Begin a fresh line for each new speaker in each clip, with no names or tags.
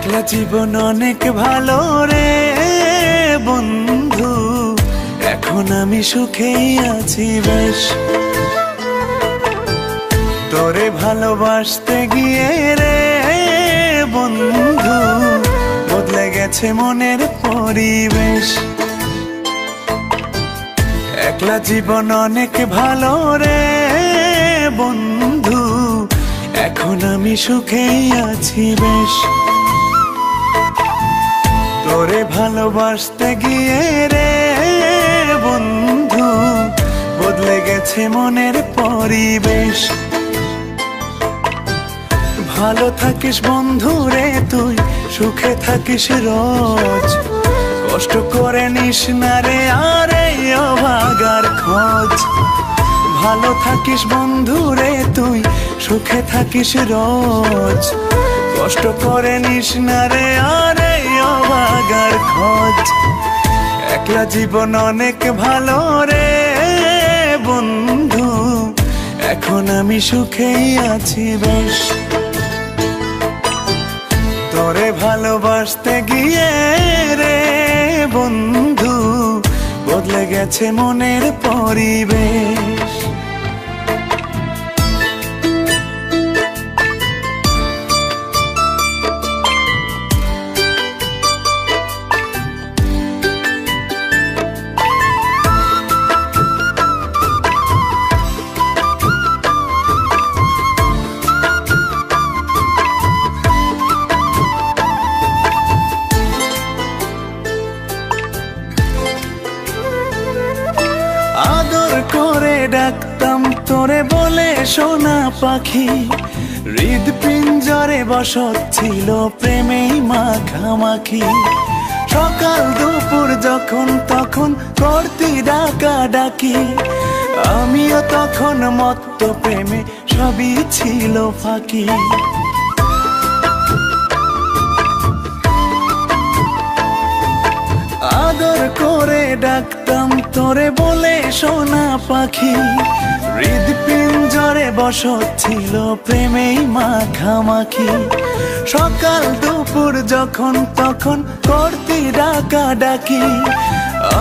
একলা জীবন অনেক ভালো রে বন্ধু, এখন আমি সুখেই আছি বেশ। তোরে ভালোবাসতে গিয়ে রে বন্ধু বদলে গেছে মনের পরিবেশ। একলা জীবন অনেক ভালো রে বন্ধু, এখন আমি সুখেই আছি বেশ। তোরে ভালোবাসতে গিয়ে রে বন্ধু বদলে গেছে মনের পরিবেশ। ভালো থাকিস বন্ধু রে তুই, সুখে থাকিস রোজ, কষ্ট করে নিস না রে আর এই অভাগার খোঁজ। ভালো থাকিস বন্ধু রে তুই, সুখে থাকিস রোজ, কষ্ট করে নিস না রে আর এই অভাগার খোঁজ। একলা জীবন অনেক ভালো রে বন্ধু, এখন আমি সুখেই আছি বেশ। তোরে ভালোবাসতে গিয়ে রে বন্ধু বদলে গেছে মনের পরিবেশ। আদর করে ডাকতাম তোরে বলে সোনা পাখি, হৃদপিঞ্জরে বসত ছিল প্রেমেই মাখামাখি। সকাল দুপুর যখন তখন করতি ডাকা ডাকি, আমিও তখন মত্ত প্রেমে সবই ছিল ফাঁকি। আদর করে ডাকতাম তোরে বলে সোনা পাখি, হৃদপিঞ্জরে বসত ছিল প্রেমেই মাখামাখি। সকাল দুপুর যখন তখন করতি ডাকা ডাকি,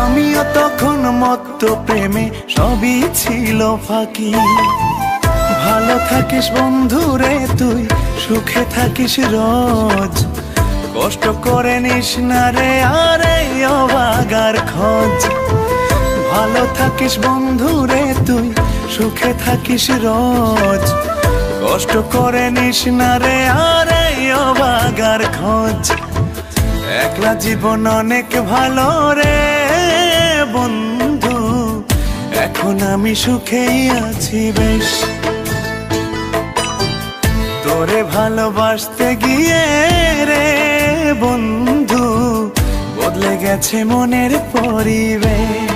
আমিও তখন মত্ত প্রেমে সবই ছিল ফাঁকি। ভালো থাকিস বন্ধু রে তুই, সুখে থাকিস রোজ, কষ্ট করে নিস না রে আর এই অভাগার খোঁজ। ভালো থাকিস বন্ধু রে তুই, সুখে থাকিস রোজ, কষ্ট করে নিস না রে আর এই অভাগার খোঁজ। একলা জীবন অনেক ভালো রে বন্ধু, এখন আমি সুখেই আছি বেশ। তোরে ভালোবাসতে গিয়ে রে বন্ধু বদলে গেছে মনের পরিবেশ।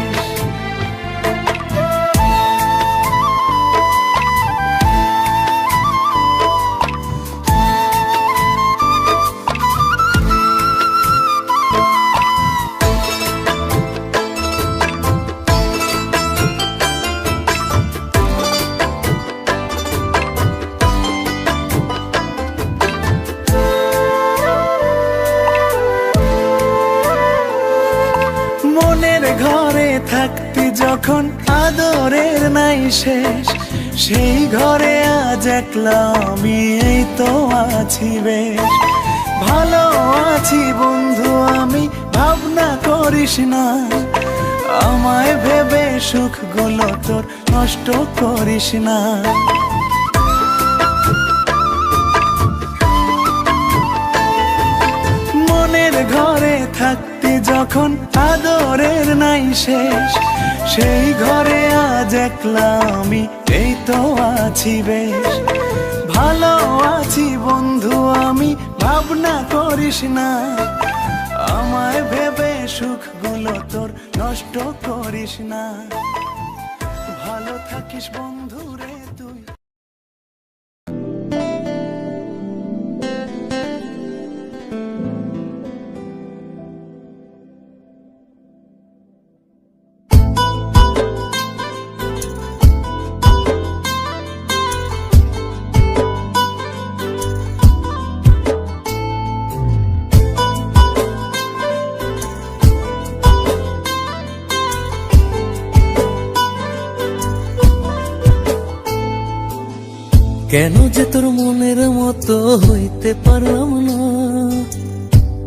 মনের ঘরে থাকতি যখন আদরের নাই শেষ, সেই ঘরে আজ একলা আমি এই তো আছি বেশ। ভালো আছি বন্ধু আমি, ভাবনা করিস না, আমায় ভেবে সুখগুলো তোর নষ্ট করিস না। মনের ঘরে থাকতি যখন আদরের নাই শেষ, সেই ঘরে আজ একলা আমি এই তো আছি বেশ। ভালো আছি বন্ধু আমি, ভাবনা করিস না, আমায় ভেবে সুখগুলো তোর নষ্ট করিস না। ভালো থাকিস বন্ধু রে তুই।
কেন যে তোর মনের মতো হইতে পারলাম না,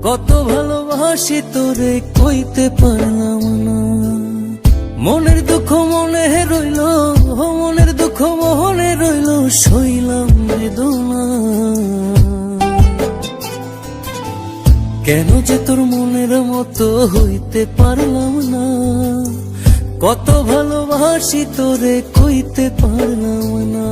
কত ভালোবাসি তোরে কইতে পারলাম না। মনের দুঃখ মনে রইল, মনের দুঃখ মনে রইল, সইলাম বেদনা। কেন যে তোর মনের মতো হইতে পারলাম না, কত ভালোবাসি তোরে কইতে পারলাম না।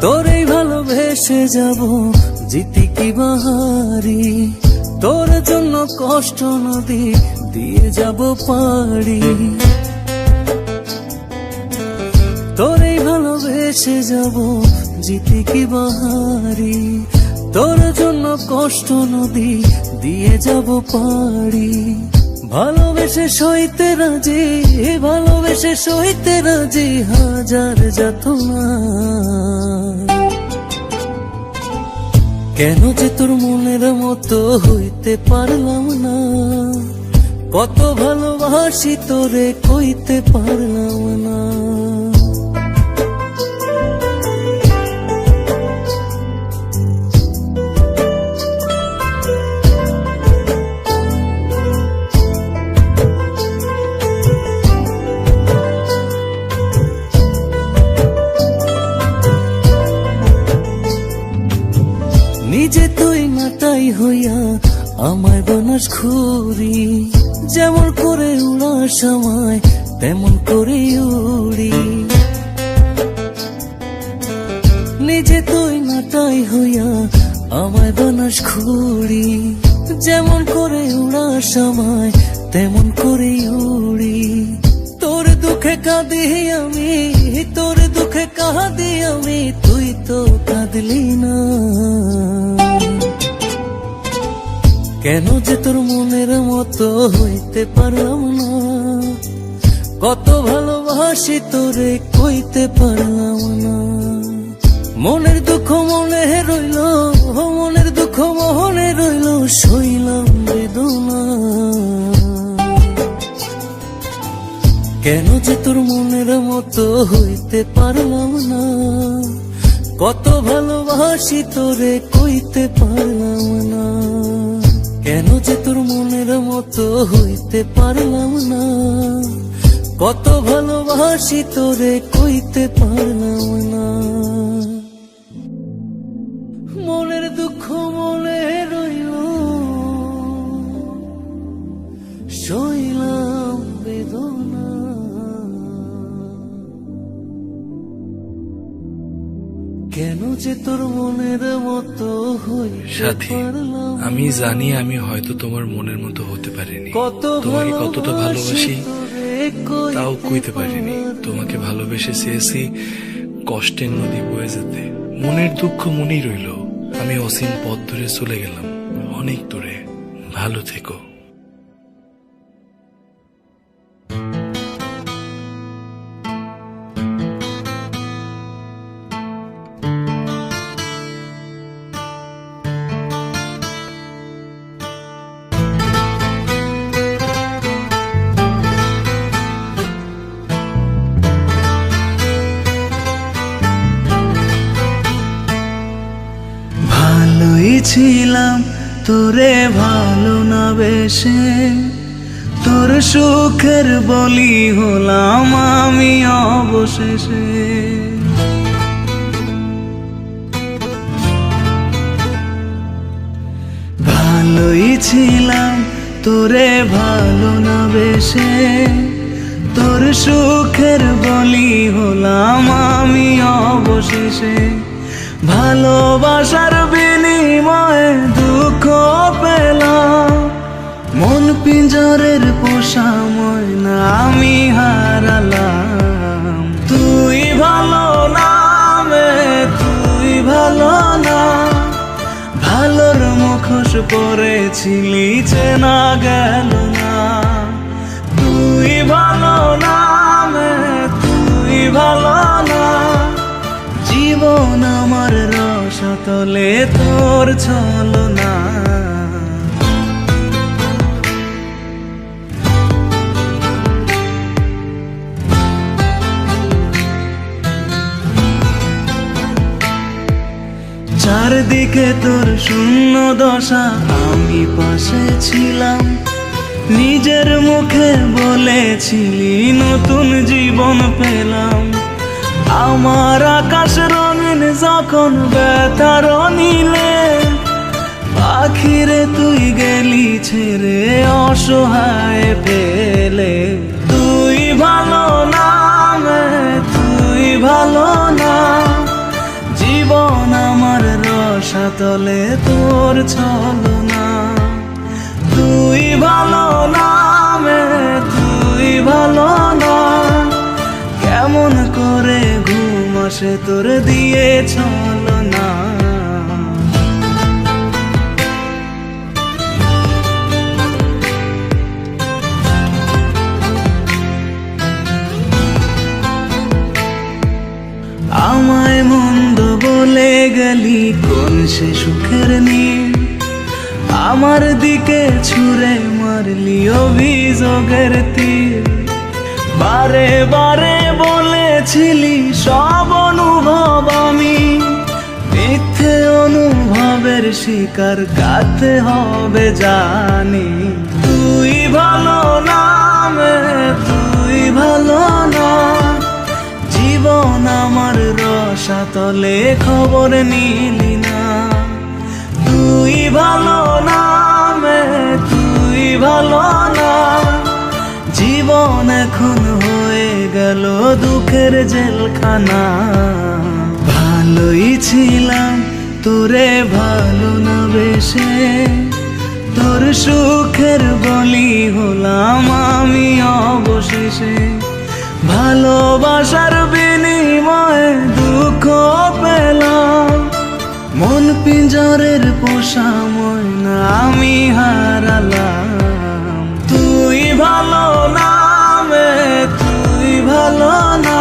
তোরেই ভালোবেসে যাব জিতি কি বাহারি, তোর জন্য কষ্ট নদী দিয়ে যাব পাড়ি। তোরেই ভালোবেসে যাব জিতি কি বাহারি, তোর জন্য কষ্ট নদী দিয়ে যাব পাড়ি। ভালোবেসে সইতে রাজি, ভালোবেসে সইতে রাজি হাজার যাতনা। কেন যে তোর মনের মতো হইতে পারলাম না, কত ভালোবাসি তোরে কইতে পারলাম না। নিজে তুই নাটাই হইয়া আমায় বানাস ঘুরি, যেমন করে উড়ার সময় তেমন করে উড়ি। নিজে তুই নাটাই হইয়া আমায় বানাস ঘুরি, যেমন করে উড়ার সময় তেমন করে উড়ি। তোর দুঃখে কাঁদি আমি, তোর দুঃখে কাঁদি আমি, তুই তো কাঁদলি না। কেন যে তোর মনের মতো হইতে পারলাম না, কত ভালোবাসি তোরে কইতে পারলাম না। মনের দুঃখ মনে রইল, মনের দুঃখ মনে রইল, সইলাম বেদনা। কেন যে তোর মনের মতো হইতে পারলাম না, কত ভালোবাসি তোরে কইতে পারলাম না। কেন যে তোর মনের মতো হইতে পারলাম না, কত ভালোবাসি তোরে কইতে পারলাম না। মনের দুঃখ মনে রইল, সইলাম বেদনা। কেন যে তোর মনের মতো
সাথী, আমি জানি আমি হয়তো তোমার মনের মতো হতে পারিনি, তোমাকে কতটা ভালোবাসি তাও কইতে পারিনি। তোমাকে ভালোবেসে চেয়েছি কষ্টের নদী বয়ে যেতে, মনের দুঃখ মনেই রইল। আমি অসীম পথ ধরে চলে গেলাম অনেক দূরে, ভালো থেকো।
ছিলাম তোরে ভালো না বেশে, তোর সুখের বলি হলাম আমি অবশেষে। ভালোই ছিলাম তোরে ভালো না বেশে, তোর সুখের বলি হলাম আমি অবশেষে। ভালোবাসার বিনিময়ে দুঃখ পেলাম, মন পিঞ্জরের পোষা ময়না আমি হারালাম। তুই ভালো না মে, তুই ভালো না, ভালোর মুখোশ পরেছিলি চেনা গেল না। তুই ভালো না তলে তোর ছলনা। চারদিকে তোর শূন্য দশা, আমি পাশে ছিলাম, নিজের মুখে বলেছিলি নতুন জীবন পেলাম। আমার আকাশ রঙিন যখন ব্যথার নীলে, পাখিরে তুই গেলি ছেড়ে অসহায় পেলে। তুই ভালো না তুই ভালো না, জীবন আমার রসাতলে তোর ছলনা। তুই ভালো না তুই ভালো না, কেমন করে ঘুম আসে তোর দিয়ে ছলনা। আমায় মন্দ বলে গেলি কোন সে সুখের নীল, আমার দিকে ছুঁড়ে মারলি অভিযোগের তীর। বারে বারে বলেছিলি সব অনুভব আমি, মিথ্যে অনুভবের শিকার কাটতে হবে জানি। তুই ভালো না তুই ভালো না, জীবন আমার রসাতলে খবর নিলি না। তুই ভালো না তুই ভালো না, জীবন এখন হয়ে গেল দুঃখের জেলখানা। ভালোই ছিলাম তোরে ভালো না বেশে, তোর সুখের বলি হলাম আমি অবশেষে। ভালোবাসার বিনিময়ে দুঃখ পেলাম, মন পিঞ্জরের পোষা ময়না আমি হারালাম। তুই ভালো না তুই ভালো না,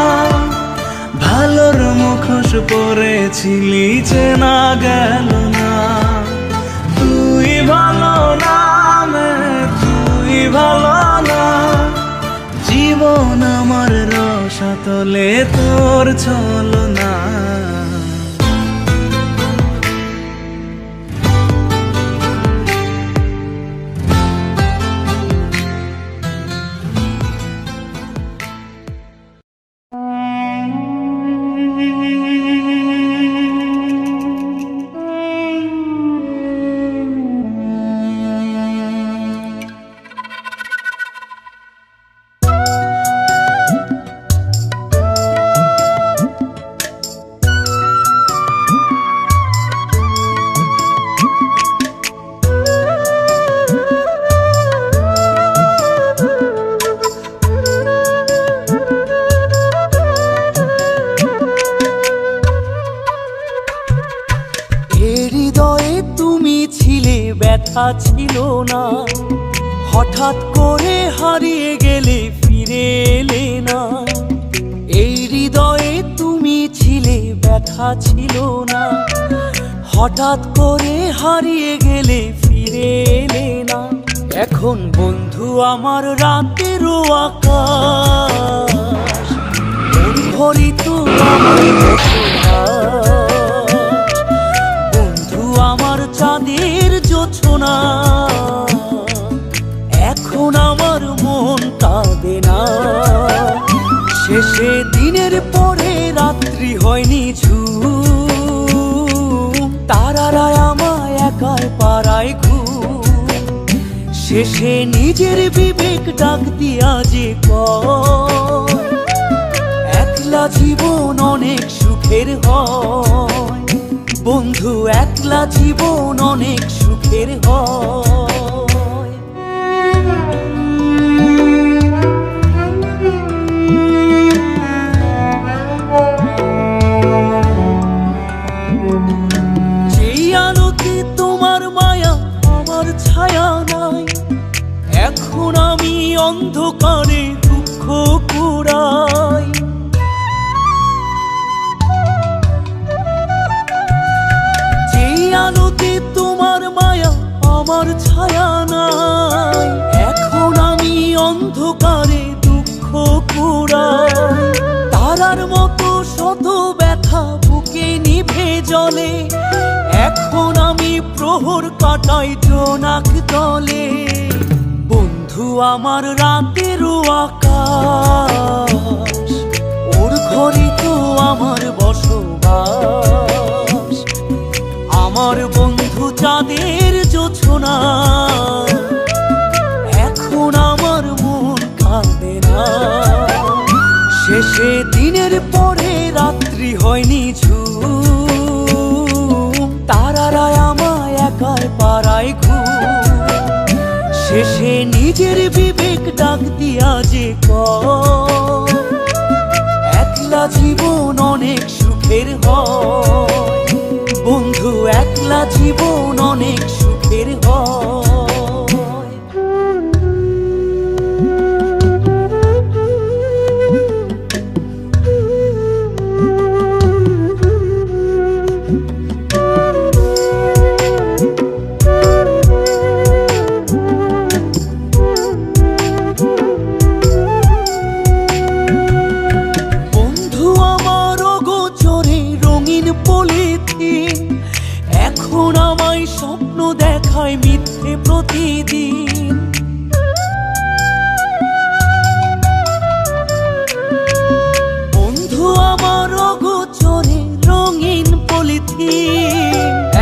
ভালোর মুখোশ পরেছিলি চেনা গেল না। তুই ভালো না তুই ভালো না, জীবন আমার রসাতলে তোর ছলনা।
ছিল না, হঠাৎ করে হারিয়ে গেলে ফিরে এলে না। এই হৃদয়ে তুমি ছিলে, ব্যথা ছিল না, হঠাৎ করে হারিয়ে গেলে ফিরে এলে না। এখন বন্ধু আমার রাতেরও আকাশ, মন ভরিত আমার বন্ধু আমার চাঁদের জোছনা। এখন আমার মন কাঁদে না, শেষে দিনের পরে রাত্রি হয়নি ঝুম, তারারা আমায় একাই পাড়ায় ঘুম। শেষে নিজের বিবেক ডাক দিয়া যে কয়, একলা জীবন অনেক সুখের হয় বন্ধু, একলা জীবন অনেক সুখের হয়। যেই আলোতে তোমার মায়া আমার ছায়া নাই, এখন আমি অন্ধকারে দুঃখ কুড়াই। জলে, এখন আমি প্রহর কাটাই জোনাক তলে। বন্ধু আমার রাতেরও আকাশ, ওর ঘরে তো আমার বসবাস। আমার বন্ধু চাঁদের জোছনা, এখন আমার মন কাঁদে না। শেষে দিনের পরে রাত্রি হয়নি ঝুম, তারারা আমায় একাই পাড়ায় ঘুম। শেষে নিজের বিবেক ডাক দিয়া যে কয়, একলা জীবন অনেক সুখের হয়। বন্ধু একলা জীবন অনেক সুখের হয়। এখন আমায় স্বপ্ন দেখায় মিথ্যে প্রতিদিন। বন্ধু আমার অগোচরে রঙিন পলিথিন,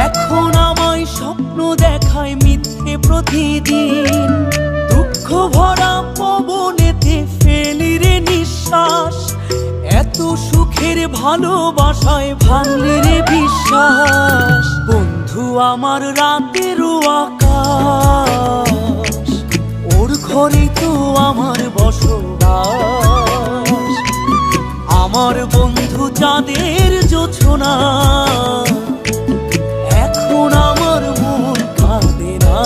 এখন আমায় স্বপ্ন দেখায় মিথ্যে প্রতিদিন। দুঃখ ভরা পবনেতে ফেলি রে নিঃশ্বাস, এত সুখের ভালোবাসায় ভাঙলি রে বিশ্বাস। বন্ধু আমার রাতেরও আকাশ, ওর ঘরে তো আমার বসবাস। আমার বন্ধু চাঁদের জোছনা, এখন আমার মন কাঁদে না।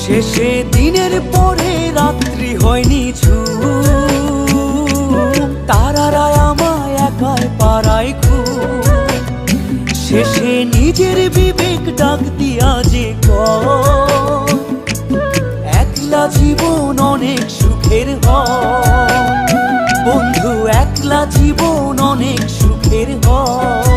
শেষে দিনের পরে রাত্রি হয়নি ঝুম, তারারা আমায় একাই পাড়ায় ঘুম। শেষে নিজের বিবেক ডাক দিয়া যে কয়, একলা জীবন অনেক সুখের হয়। বন্ধু একলা জীবন অনেক সুখের হয়।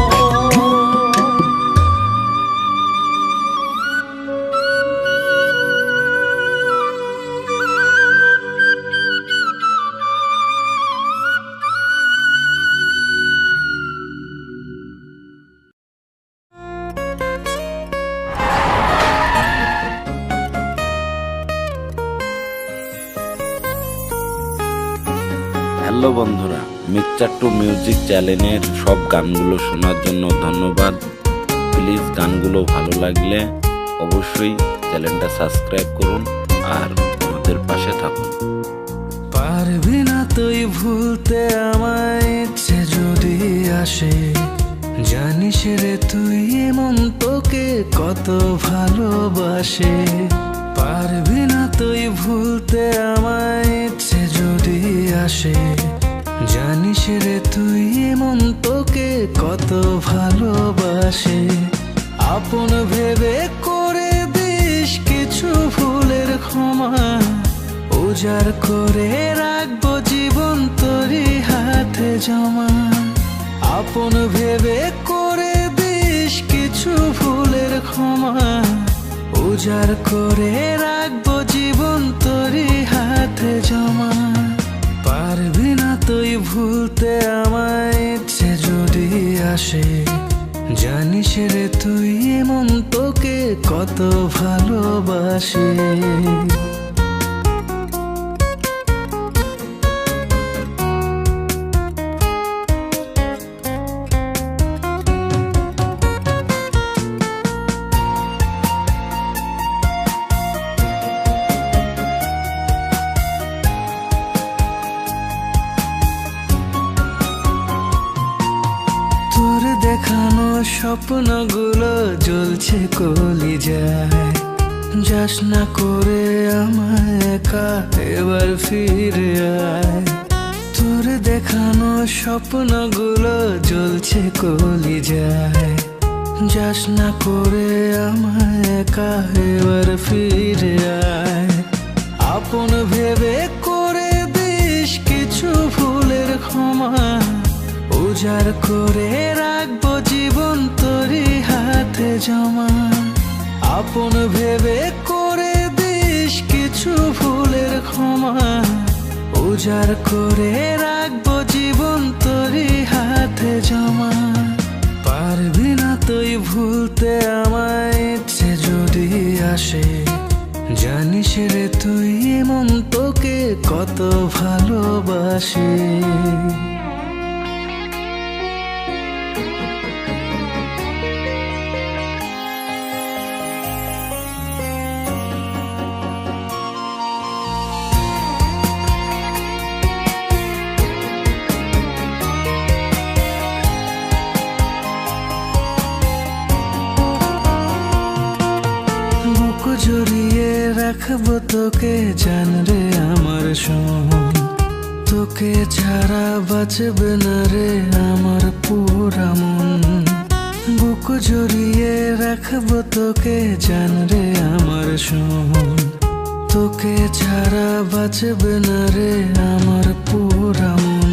হ্যালো বন্ধুরা, মিক্সচার টু মিউজিক চ্যানেলের সব গানগুলো শোনার জন্য ধন্যবাদ। প্লিজ গানগুলো ভালো লাগলে অবশ্যই চ্যানেলটা সাবস্ক্রাইব করুন আর আমাদের পাশে থাকুন।
পারবি না তুই ভুলতে আমায়, ইচ্ছে যদি আসে, জানিস রে তুই এমন তোকে কত ভালোবাসে। পারবি না তুই ভুলতে আমায়, ইচ্ছে যদি আসে, জানিস রে তুই এমন তোকে কত ভালোবাসে। আপন ভেবে করে দিস কিছু ভুলের ক্ষমা, উজাড় করে রাখবো জীবন তোরই হাতে জমা। আপন ভেবে করে দিস কিছু ভুলের ক্ষমা, উজাড় করে রাখবো জীবন তোরই হাতে জমা। পারবি না তুই ভুলতে আমায়, ইচ্ছে যদি আসে, জানিস রে তুই এমন তোকে কত ভালোবাসে। দেখানো স্বপ্নগুলো জ্বলছে কলিজায়, যাস না করে আমায় একা এবার ফিরে আয়। তোর দেখানো স্বপ্নগুলো জ্বলছে কলিজায়, যাস না করে আমায় একা এবার ফিরে আয়। আপন ভেবে করে দিস কিছু ভুলের ক্ষমা,
উজাড় করে রাখবো জীবন তোরই হাতে জমা। আপন ভেবে করে দিস কিছু ভুলের ক্ষমা। উজাড় করে রাখবো জীবন তোরই হাতে জমা। পারবি না তুই ভুলতে আমায়, ইচ্ছে যদি আসে। জানিস রে তুই মন তোকে কত ভালোবাসে। বুক জড়িয়ে রাখবো তোকে জান রে আমার শোন। তোকে ছাড়া বাঁচবে না রে আমার পুরা মন। বুক জড়িয়ে রাখবো তোকে জান রে আমার শোন। তোকে ছাড়া বাঁচবে না রে আমার পুরা মন।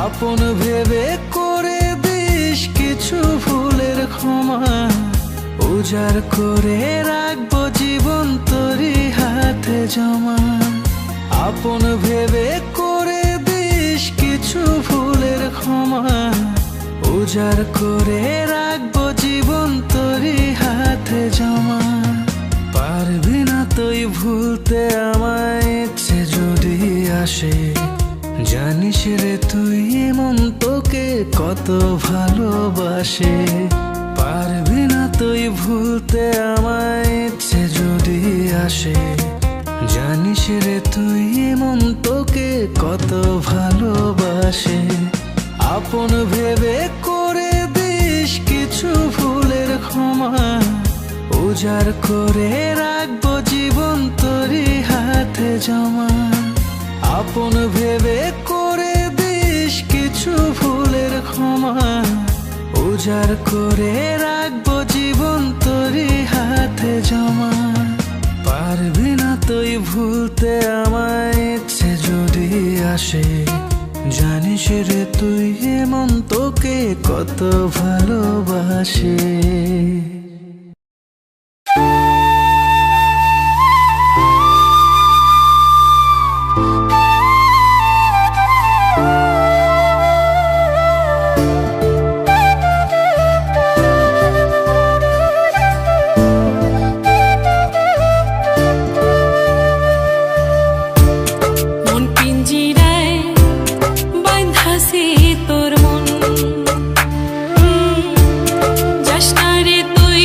আপন ভেবে করে দিস কিছু ভুলের ক্ষমা। উজাড় করে রাখবো জীবন তোরই হাতে জমা। আপন ভেবে করে দিস কিছু ভুলের ক্ষমা। উজাড় করে রাখবো জীবন তোরই হাতে জমা। পারবি না তুই ভুলতে আমায়, ইচ্ছে যদি আসে। জানিস রে তুই মন তোকে কত ভালোবাসে। পারবি না তুই ভুলতে আমায়, ইচ্ছে যদি আসে। জানিস রে তুই মন তোকে কত ভালোবাসে। আপন ভেবে করে দিস কিছু ভুলের ক্ষমা। উজাড় করে রাখবো জীবন তোরই হাতে জমা। আপন ভেবে করে দিস কিছু ভুলের ক্ষমা। উজাড় করে রাখবো জীবন তোরই হাতে জমা। পারবি না তুই ভুলতে আমায়, ইচ্ছে যদি আসে। জানিস রে তুই মন তোকে কত ভালোবাসে।
মন পিঞ্জিরায় বাঁধাছে তোর মন। যাস না রে তুই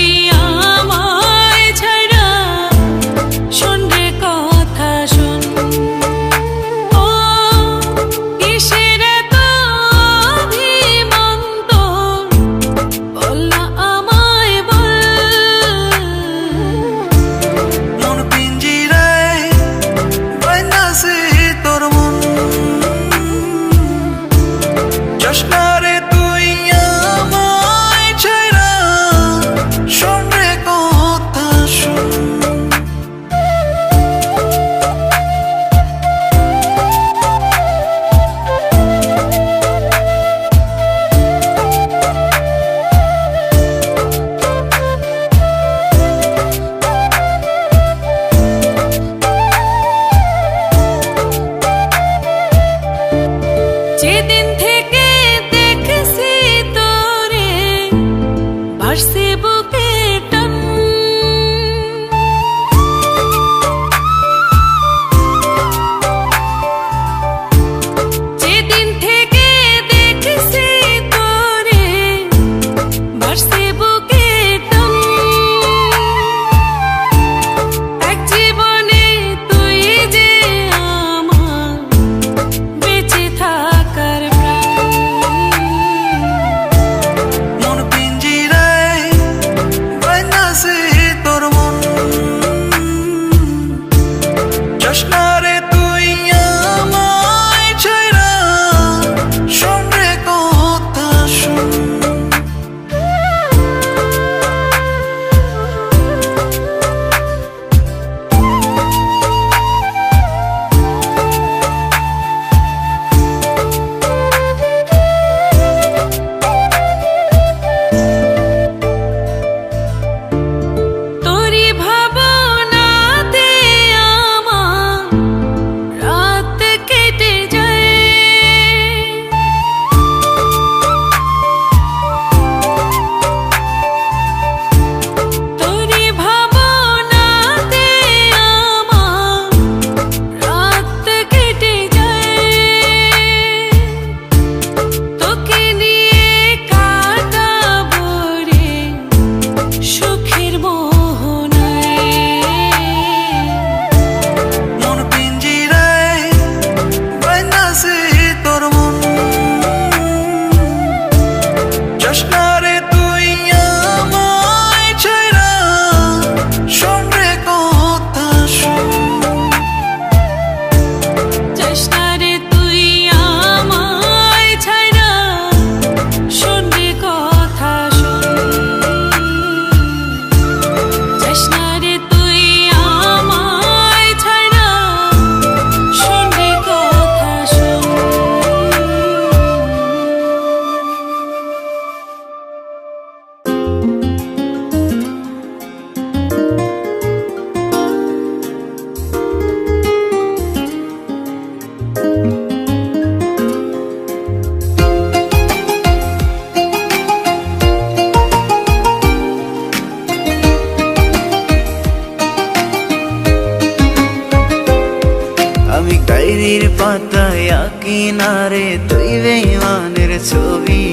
না রে তুই বেঈমানের ছবি।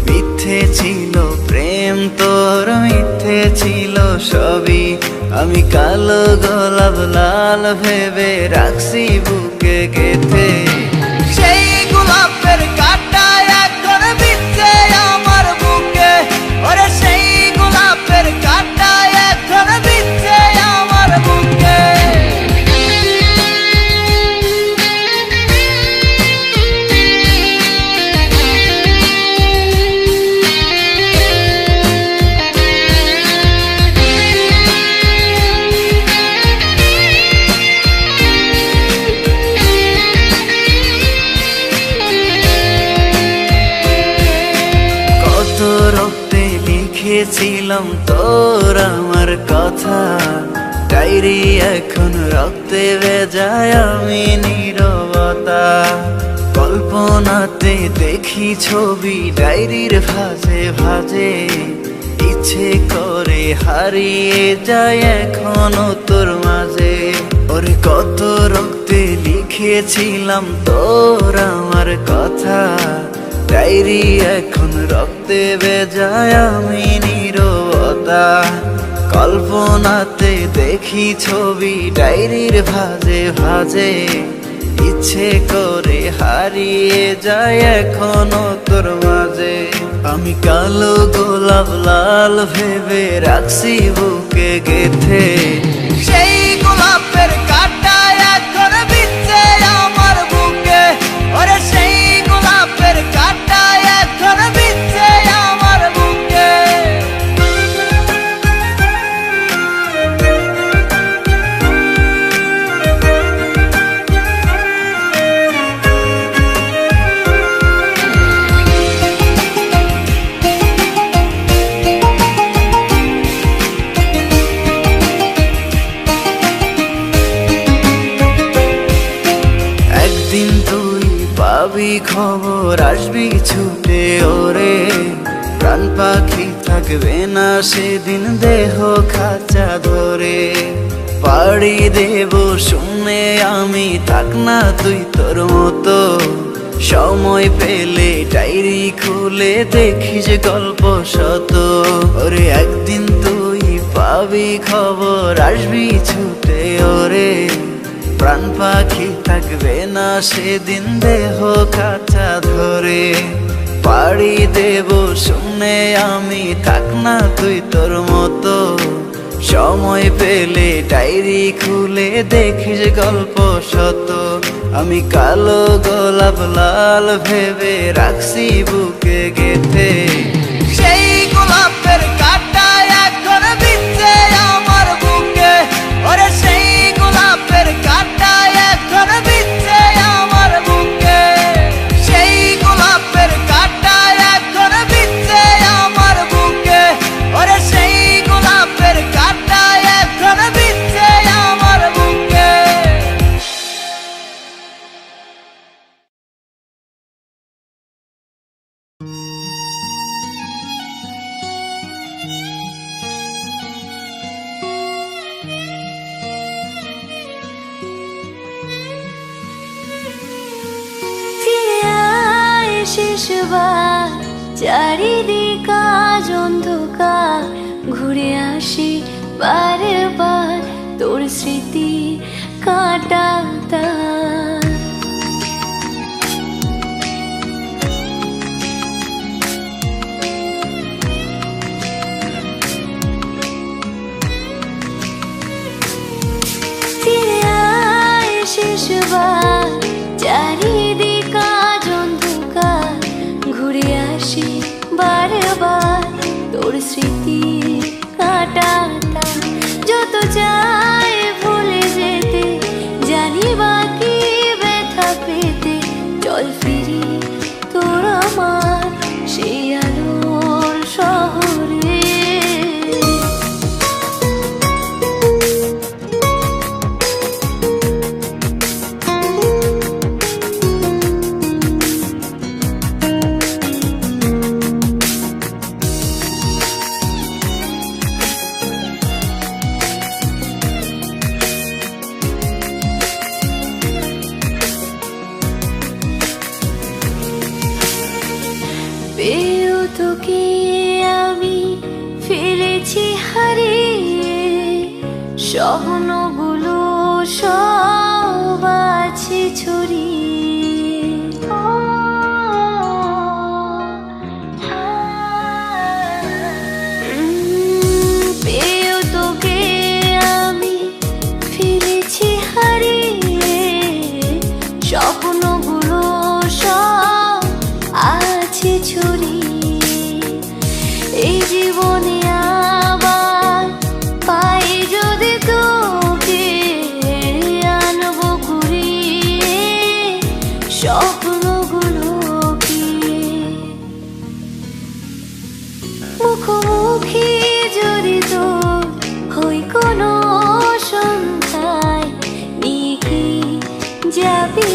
মিথ্যে ছিল প্রেম তোর, মিথ্যে ছিল সবই। আমি কালো গোলাপ লাল ভেবে রাখছি বুকে গেথে। সেই গোলাপের কাঁটা এখন বিচ্ছে আমার বুকে, ওরে সেই গোলাপের কাঁটা এখন বিচ্ছে আমার বুকে। রক্তে লিখেছিলাম তোর আমার কথা, ডায়েরি এখন রক্তে ভেজায় আমি নীরবতা। কল্পনাতে দেখি ছবি ডায়েরির ভাঁজে ভাঁজে, ইচ্ছে করে হারিয়ে যায় এখনো তোর মাঝে। ওরে কত রক্তে লিখেছিলাম তোর আমার কথা, ডায়েরি এখন রক্তে ভেজায় আমি নীরবতা। কল্পনাতে দেখি ছবি ডায়েরির ভাঁজে ভাঁজে, ইচ্ছে করে হারিয়ে যায় এখনো তোর মাঝে। আমি কালো গোলাপ লাল ভেবে রাখছি বুকে গেথে। সেই গোলাপের কাঁটা এখন বিচ্ছে আমার বুকে, ওরে সেই গোলাপের কাঁটা এখন বিচ্ছে আমার বুকে। একদিন তুই পাবি খবর, আসবি ছুটে ওরে। প্রাণ পাখি থাকবে না সেদিন দেহ খাঁচা ধরে। পাড়ি দেব শুনে আমি, থাক না তুই তোর মতো। সময় পেলে ডায়েরি খুলে দেখিস গল্প শত। ওরে একদিন তুই পাবি খবর, আসবি ছুটে ওরে। প্রাণ পাখি থাকবে না সেদিন দেহ খাঁচা ধরে। পাড়ি দেব শুনে আমি, থাক না তুই তোর মতো। সময় পেলে ডায়েরি খুলে দেখিস গল্প শত। আমি কালো গোলাপ লাল ভেবে রাখছি বুকে গেথে। সেই গোলাপের কাঁটা এখন বিচ্ছে আমার বুকে, ওরে সেই গোলাপের কাঁটা এখন বিচ্ছে আমার বুকে। সেই গোলাপের কাঁটা এখন বিচ্ছে আমার বুকে, ওরে সেই গোলাপের কাঁটা এখন বিচ্ছে আমার বুকে।
শেষবার চারিদিক আজ অন্ধকার, ঘুরে আসি বারবার তোর স্মৃতি কাঁটাতা। ফিরে আয় শেষবার চারিদিক আজ অন্ধকার, ঘুরে আসি বারবার তোর স্মৃতি কাঁটাতা। যত চাই ভুলে যেতে, জানি বাকি ব্যথা পেতে। চল ফিরি তোর আমার সেই আলোর শহরে। পেয়েও তোকে আমি ফেলেছি হারিয়ে, স্বপ্নগুলো সব আছে ছড়িয়ে। পেয়েও তোকে আমি ফেলেছি হারিয়ে, স্বপ্নগুলো সব আছে ছড়িয়ে। এই জীবনে আবার পাই যদি তোকে, আনবো ঘুরিয়ে স্বপ্নগুলোকে। মুখোমুখি যদি তোর হই কোনো সন্ধ্যায়, নিয়ে কি যাবি